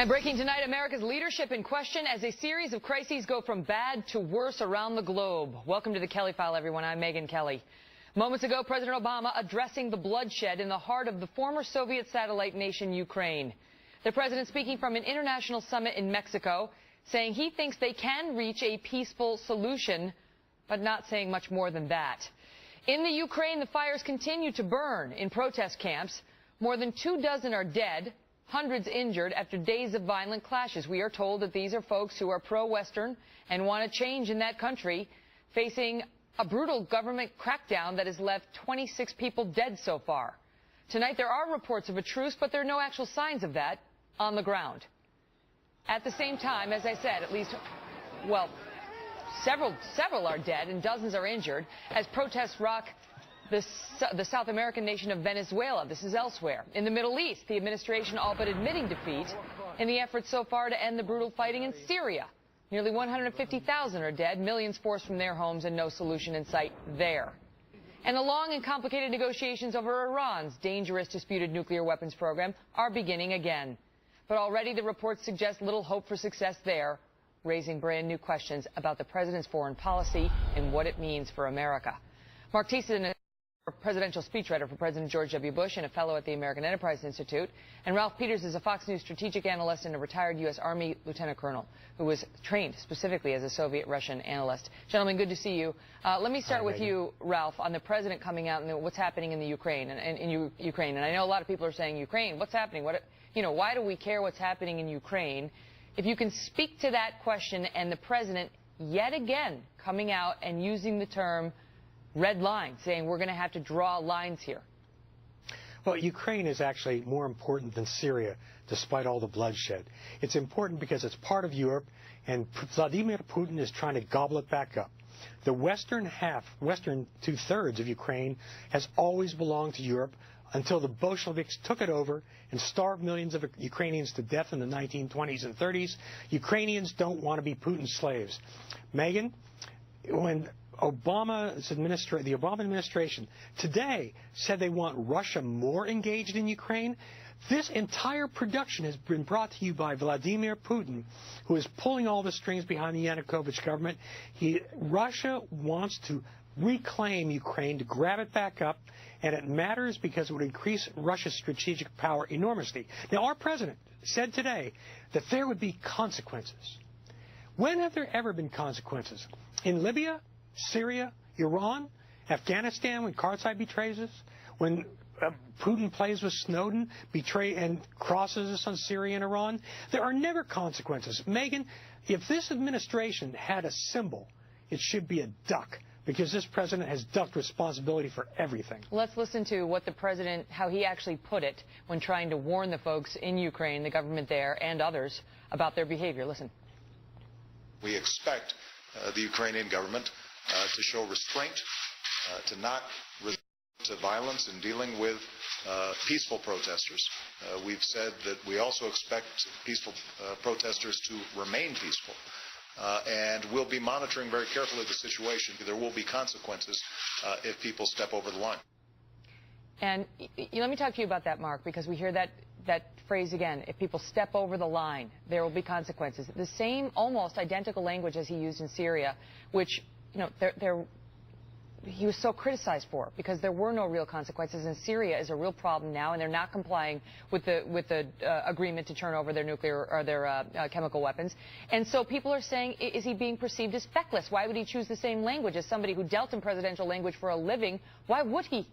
And breaking tonight, America's leadership in question as a series of crises go from bad to worse around the globe. Welcome to the Kelly File, everyone. I'm Megyn Kelly. Moments ago, President Obama addressing the bloodshed in the heart of the former Soviet satellite nation, Ukraine. The president speaking from an international summit in Mexico, saying he thinks they can reach a peaceful solution, but not saying much more than that. In the Ukraine, the fires continue to burn in protest camps. More than 24 are dead. Hundreds injured after days of violent clashes. We are told that these are folks who are pro-Western and want to change in that country, facing a brutal government crackdown that has left 26 people dead so far. Tonight there are reports of a truce, but there are no actual signs of that on the ground. At the same time, as I said, at least, well, several are dead and dozens are injured as protests rock the South American nation of Venezuela. This is elsewhere. In the Middle East, the administration all but admitting defeat in the efforts so far to end the brutal fighting in Syria. Nearly 150,000 are dead, millions forced from their homes, and no solution in sight there. And the long and complicated negotiations over Iran's dangerous disputed nuclear weapons program are beginning again. But already the reports suggest little hope for success there, raising brand new questions about the president's foreign policy and what it means for America. Mark Thiessen, a presidential speechwriter for President George W. Bush and a fellow at the American Enterprise Institute, and Ralph Peters is a Fox News strategic analyst and a retired U.S. Army lieutenant colonel who was trained specifically as a Soviet-Russian analyst. Gentlemen, good to see you. Let me start with you, Ralph, on the president coming out and what's happening in the Ukraine. And I know a lot of people are saying, Ukraine, what's happening? Why do we care what's happening in Ukraine? If you can speak to that question, and the president yet again coming out and using the term red line, saying we're going to have to draw lines here. Well, Ukraine is actually more important than Syria, despite all the bloodshed. It's important because it's part of Europe, and Vladimir Putin is trying to gobble it back up. The western two-thirds of Ukraine has always belonged to Europe until the Bolsheviks took it over and starved millions of Ukrainians to death in the 1920s and 30s. Ukrainians don't want to be Putin's slaves. Megyn, when the Obama administration today said they want Russia more engaged in Ukraine, this entire production has been brought to you by Vladimir Putin, who is pulling all the strings behind the Yanukovych government. Russia wants to reclaim Ukraine, to grab it back up, and it matters because it would increase Russia's strategic power enormously. Now, our president said today that there would be consequences. When have there ever been consequences? In Libya? Syria, Iran, Afghanistan, when Karzai betrays us, when Putin plays with Snowden, and crosses us on Syria and Iran, there are never consequences. Megyn, if this administration had a symbol, it should be a duck, because this president has ducked responsibility for everything. Let's listen to what the president, how he actually put it when trying to warn the folks in Ukraine, the government there, and others about their behavior. Listen. We expect the Ukrainian government to show restraint, to not resort to violence in dealing with peaceful protesters. We've said that we also expect peaceful protesters to remain peaceful. And we'll be monitoring very carefully the situation. There will be consequences if people step over the line. And let me talk to you about that, Mark, because we hear that phrase again. If people step over the line, there will be consequences. The same, almost identical language as he used in Syria, which, he was so criticized for because there were no real consequences, and Syria is a real problem now, and they're not complying with the agreement to turn over their nuclear or their chemical weapons. And so people are saying, is he being perceived as feckless? Why would he choose the same language as somebody who dealt in presidential language for a living? Why would he?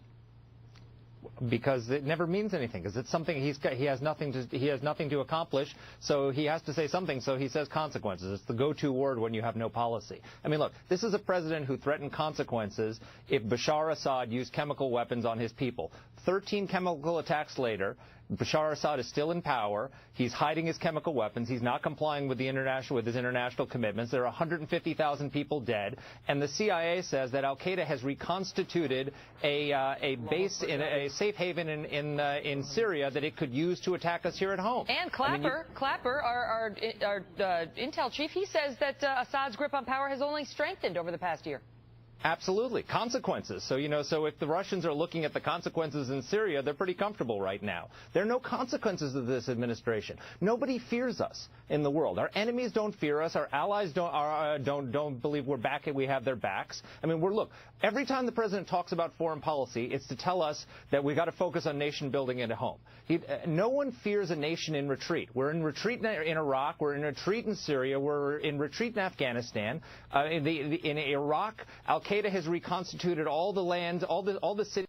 Because it never means anything. Because it's something he has nothing to accomplish. So he has to say something. So he says consequences. It's the go-to word when you have no policy. I mean, look, this is a president who threatened consequences if Bashar Assad used chemical weapons on his people. 13 chemical attacks later, Bashar Assad is still in power. He's hiding his chemical weapons. He's not complying with his international commitments. There are 150,000 people dead, and the CIA says that Al Qaeda has reconstituted a base in a safe haven in Syria that it could use to attack us here at home. And Clapper, our intel chief, he says that Assad's grip on power has only strengthened over the past year. Absolutely. Consequences. So, so if the Russians are looking at the consequences in Syria, they're pretty comfortable right now. There are no consequences of this administration. Nobody fears us in the world. Our enemies don't fear us. Our allies don't believe we have their backs. I mean, look, every time the president talks about foreign policy, it's to tell us that we've got to focus on nation building at home. No one fears a nation in retreat. We're in retreat in Iraq. We're in retreat in Syria. We're in retreat in Afghanistan. In Iraq, Al-Qaeda has reconstituted all the lands, all the cities,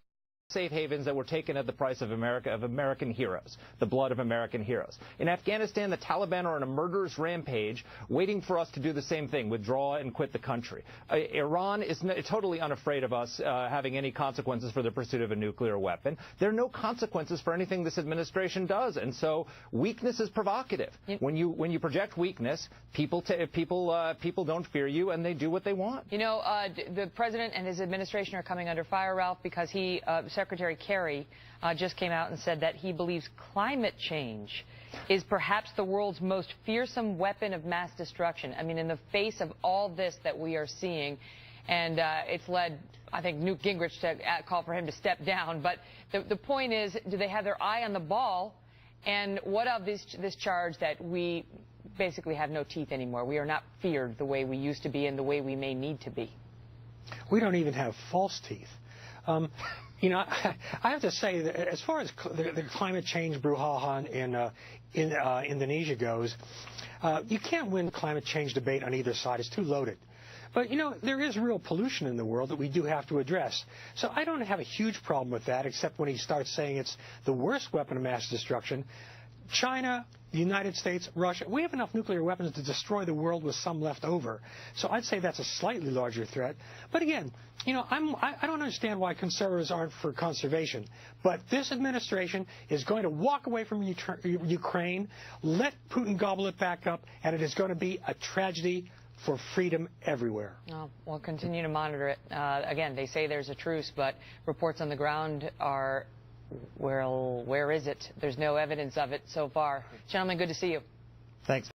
safe havens that were taken at the price of American heroes, the blood of American heroes. In Afghanistan, the Taliban are on a murderous rampage, waiting for us to do the same thing, withdraw and quit the country. Iran is totally unafraid of us having any consequences for the pursuit of a nuclear weapon. There are no consequences for anything this administration does, and so weakness is provocative. When you project weakness, people don't fear you, and they do what they want. The president and his administration are coming under fire, Ralph, because Secretary Kerry just came out and said that he believes climate change is perhaps the world's most fearsome weapon of mass destruction. I mean, in the face of all this that we are seeing, and it's led, I think, Newt Gingrich to call for him to step down. But the point is, do they have their eye on the ball? And what of this charge that we basically have no teeth anymore? We are not feared the way we used to be and the way we may need to be. We don't even have false teeth. I have to say that as far as the climate change brouhaha in Indonesia goes, you can't win climate change debate on either side. It's too loaded. But, there is real pollution in the world that we do have to address. So I don't have a huge problem with that, except when he starts saying it's the worst weapon of mass destruction. China, the United States, Russia, we have enough nuclear weapons to destroy the world with some left over. So I'd say that's a slightly larger threat. But again, I don't understand why conservatives aren't for conservation. But this administration is going to walk away from Ukraine, let Putin gobble it back up, and it is going to be a tragedy for freedom everywhere. Oh, we'll continue to monitor it. Again, they say there's a truce, but reports on the ground are, well, where is it? There's no evidence of it so far. Gentlemen, good to see you. Thanks.